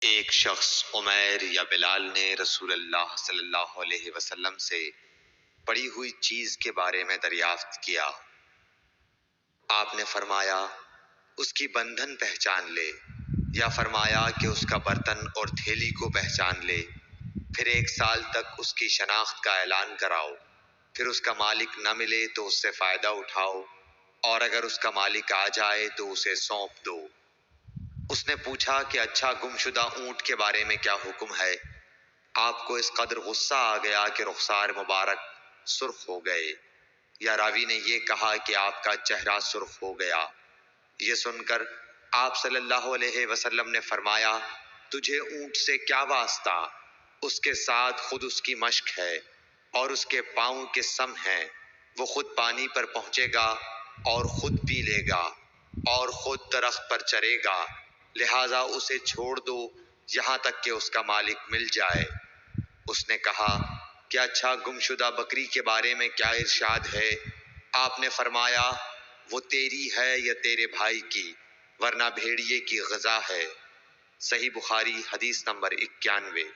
ایک شخص عمیر یا بلال نے رسول اللہ صلی اللہ علیہ وسلم سے پڑی ہوئی چیز کے بارے میں دریافت کیا۔ آپ نے فرمایا اس کی بندھن پہچان لے، یا فرمایا کہ اس کا برتن اور تھیلی کو پہچان لے، پھر 1 سال تک اس کی شناخت کا اعلان کراؤ، پھر اس کا مالک نہ ملے تو اس سے فائدہ اٹھاؤ، اور اگر اس کا مالک آ جائے تو اسے سونپ دو۔ اس نے پوچھا کہ اچھا گمشدہ اونٹ کے بارے میں کیا حکم ہے؟ آپ کو اس قدر غصہ آ گیا کہ رخسار مبارک سرخ ہو گئے، یا راوی نے یہ کہا کہ آپ کا چہرہ سرخ ہو گیا۔ یہ سن کر آپ صلی اللہ علیہ وسلم نے فرمایا، تجھے اونٹ سے کیا واسطہ؟ اس کے ساتھ خود اس کی مشق ہے اور اس کے پاؤں کے سم ہیں، وہ خود پانی پر پہنچے گا اور خود پی لے گا اور خود درخت پر چرے گا، لہٰذا اسے چھوڑ دو یہاں تک کہ اس کا مالک مل جائے۔ اس نے کہا کہ اچھا گمشدہ بکری کے بارے میں کیا ارشاد ہے؟ آپ نے فرمایا وہ تیری ہے یا تیرے بھائی کی، ورنہ بھیڑیے کی غذا ہے۔ صحیح بخاری حدیث نمبر 91۔